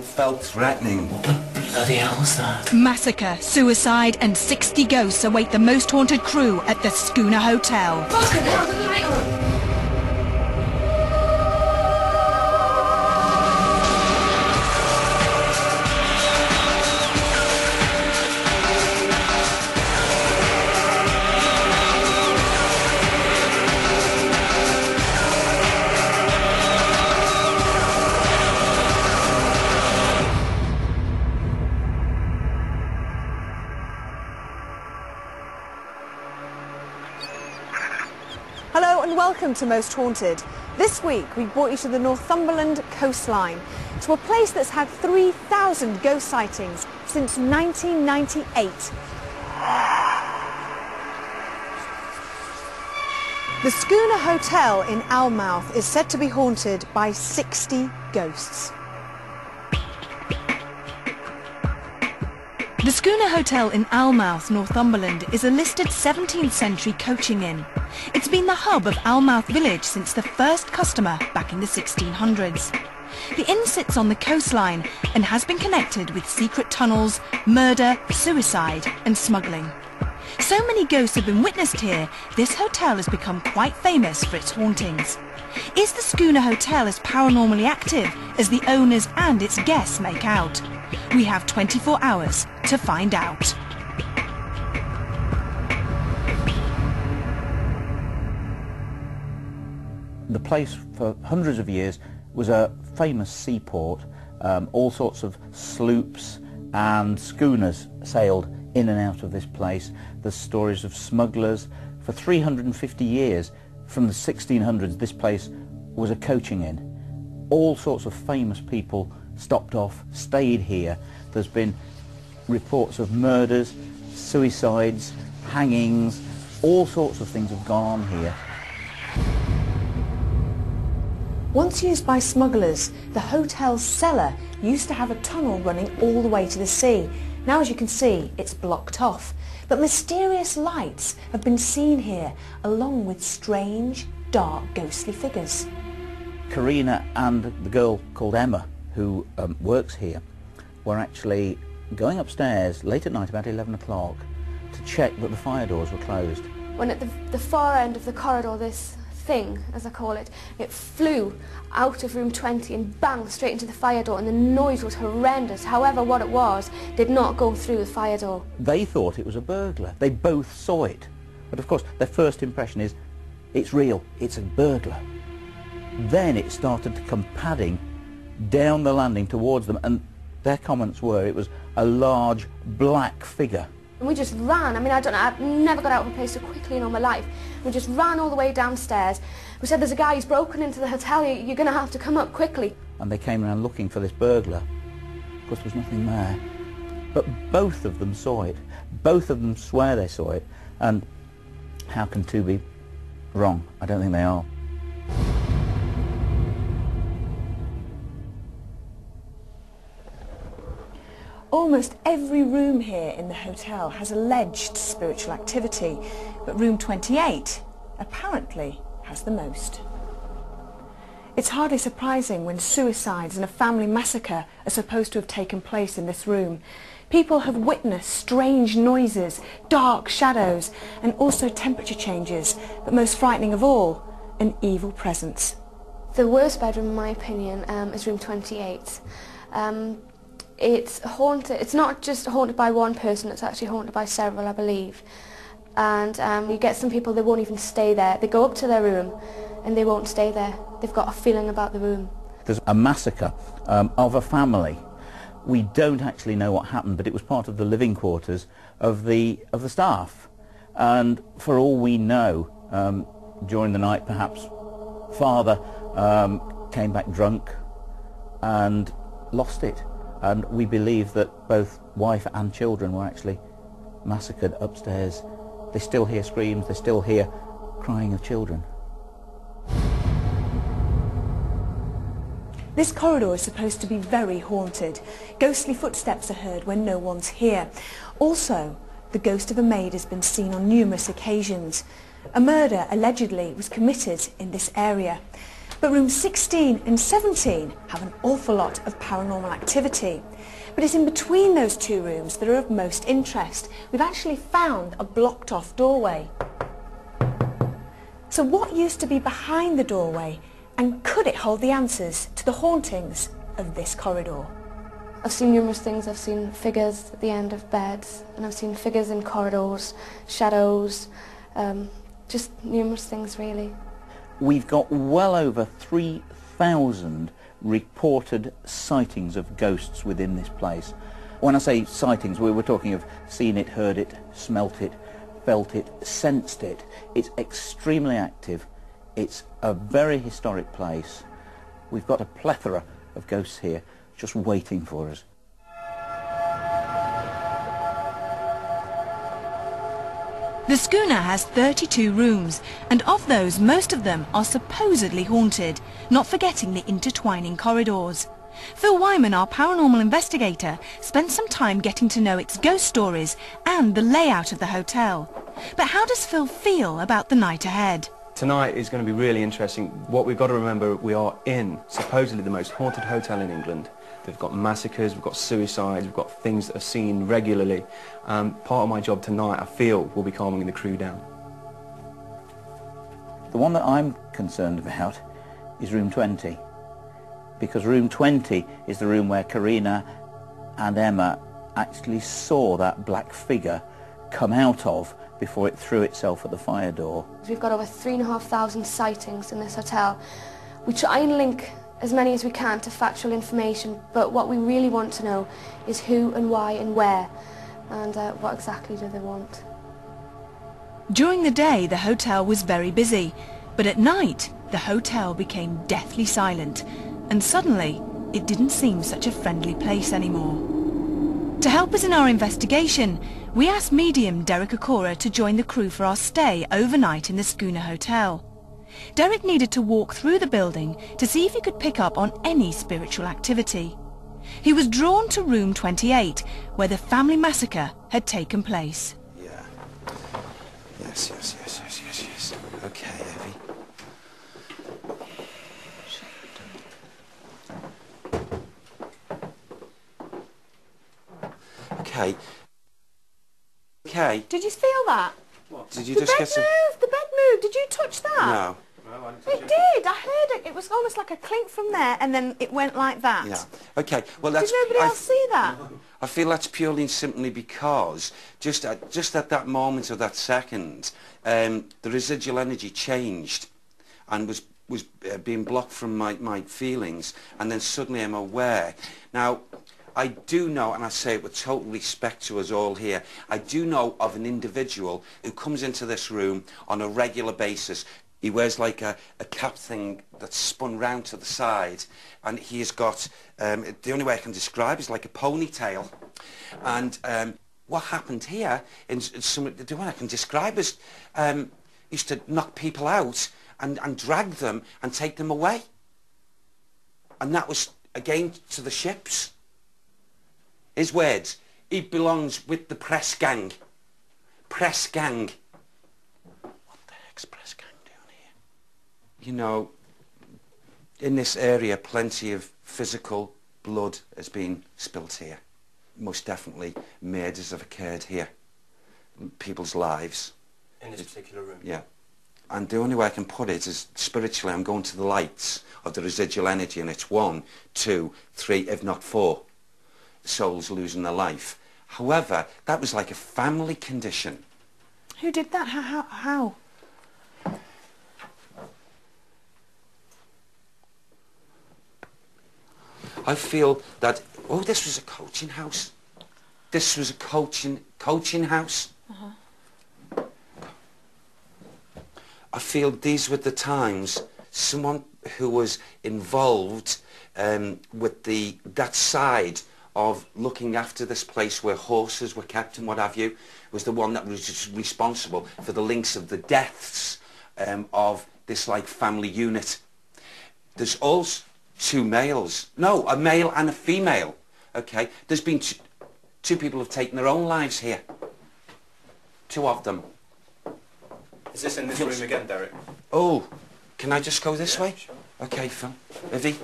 It felt threatening. What the bloody hell's that? Massacre, suicide and 60 ghosts await the most haunted crew at the Schooner Hotel. Fucking hell, the light on! Hello and welcome to Most Haunted. This week we brought you to the Northumberland coastline, to a place that's had 3,000 ghost sightings since 1998. The Schooner Hotel in Almouth is said to be haunted by 60 ghosts. The Schooner Hotel in Almouth, Northumberland is a listed 17th century coaching inn. It's been the hub of Almouth village since the first customer back in the 1600s. The inn sits on the coastline and has been connected with secret tunnels, murder, suicide and smuggling. So many ghosts have been witnessed here, this hotel has become quite famous for its hauntings. Is the Schooner Hotel as paranormally active as the owners and its guests make out? We have 24 hours to find out. The place for hundreds of years was a famous seaport. All sorts of sloops and schooners sailed in and out of this place. There's stories of smugglers. For 350 years, from the 1600s, this place was a coaching inn. All sorts of famous people stopped off, stayed here. There's been reports of murders, suicides, hangings, all sorts of things have gone on here. Once used by smugglers, the hotel's cellar used to have a tunnel running all the way to the sea. Now, as you can see, it's blocked off. But mysterious lights have been seen here, along with strange, dark, ghostly figures. Karina and the girl called Emma, who works here, were actually going upstairs late at night, about 11 o'clock, to check that the fire doors were closed. When at the far end of the corridor, this thing, as I call it, it flew out of room 20 and banged straight into the fire door, and the noise was horrendous. However, what it was did not go through the fire door. They thought it was a burglar. They both saw it. But of course, their first impression is, it's real, it's a burglar. Then it started to come padding down the landing towards them, and their comments were it was a large black figure. And we just ran. I mean, I don't know, I've never got out of a place so quickly in all my life. We just ran all the way downstairs. We said, there's a guy who's broken into the hotel, you're going to have to come up quickly. And they came around looking for this burglar. Of course, there was nothing there. But both of them saw it. Both of them swear they saw it. And how can two be wrong? I don't think they are. Almost every room here in the hotel has alleged spiritual activity, but room 28 apparently has the most. It's hardly surprising when suicides and a family massacre are supposed to have taken place in this room. People have witnessed strange noises, dark shadows, and also temperature changes, but most frightening of all, an evil presence. The worst bedroom, in my opinion, is room 28. It's haunted. It's not just haunted by one person, it's actually haunted by several, I believe. And you get some people, they won't even stay there. They go up to their room and they won't stay there. They've got a feeling about the room. There's a massacre of a family. We don't actually know what happened, but it was part of the living quarters of the staff. And for all we know, during the night perhaps father came back drunk and lost it. And we believe that both wife and children were actually massacred upstairs. They still hear screams, they still hear crying of children. This corridor is supposed to be very haunted. Ghostly footsteps are heard when no one's here. Also, the ghost of a maid has been seen on numerous occasions. A murder allegedly was committed in this area. But rooms 16 and 17 have an awful lot of paranormal activity. But it's in between those two rooms that are of most interest. We've actually found a blocked off doorway. So what used to be behind the doorway, and could it hold the answers to the hauntings of this corridor? I've seen numerous things. I've seen figures at the end of beds, and I've seen figures in corridors, shadows, just numerous things really. We've got well over 3,000 reported sightings of ghosts within this place. When I say sightings, we were talking of seen it, heard it, smelt it, felt it, sensed it. It's extremely active. It's a very historic place. We've got a plethora of ghosts here just waiting for us. The schooner has 32 rooms, and of those, most of them are supposedly haunted, not forgetting the intertwining corridors. Phil Wyman, our paranormal investigator, spent some time getting to know its ghost stories and the layout of the hotel. But how does Phil feel about the night ahead? Tonight is going to be really interesting. What we've got to remember, we are in supposedly the most haunted hotel in England. We've got massacres, we've got suicides, we've got things that are seen regularly. Part of my job tonight, I feel, will be calming the crew down. The one that I'm concerned about is room 20, because room 20 is the room where Karina and Emma actually saw that black figure come out of before it threw itself at the fire door. We've got over 3,500 sightings in this hotel. We try and link as many as we can to factual information, but what we really want to know is who and why and where, and what exactly do they want. During the day, the hotel was very busy, but at night, the hotel became deathly silent, and suddenly, it didn't seem such a friendly place anymore. To help us in our investigation, we asked medium Derek Okora to join the crew for our stay overnight in the Schooner Hotel. Derek needed to walk through the building to see if he could pick up on any spiritual activity. He was drawn to room 28, where the family massacre had taken place. Yeah. Yes. Okay, Evie. Okay. Did you feel that? What? Did you The just bed get some... moved! The bed moved! Did you touch that? No. It did! I heard it. It was almost like a clink from there, and then it went like that. Yeah. Okay. Well, that's... Did nobody else see that? I feel that's purely and simply because just at that moment of that second, the residual energy changed and was being blocked from my feelings, and then suddenly I'm aware. Now, I do know, and I say it with total respect to us all here, I do know of an individual who comes into this room on a regular basis. He wears like a cap thing that's spun round to the side, and he has got, the only way I can describe is like a ponytail. And what happened here, the way I can describe is, used to knock people out and drag them and take them away. And that was, again, to the ships. His words, he belongs with the press gang. Press gang. What the heck's press gang doing here? You know, in this area, plenty of physical blood has been spilt here. Most definitely, murders have occurred here. People's lives. In this particular room? Yeah. And the only way I can put it is, spiritually, I'm going to the lights of the residual energy, and it's 1, 2, 3, if not 4. Souls losing their life. However, that was like a family condition. Who did that? How? I feel that, oh, this was a coaching house. This was a coaching house. I feel these were the times someone who was involved with that side of looking after this place where horses were kept and what have you, was the one that was responsible for the links of the deaths of this like family unit. There's also 2 males. No, a male and a female. Okay, there's been two people have taken their own lives here. 2 of them. Is this in this room again, Derek? Oh, can I just go this way? Sure. Okay, Phil. Ivy?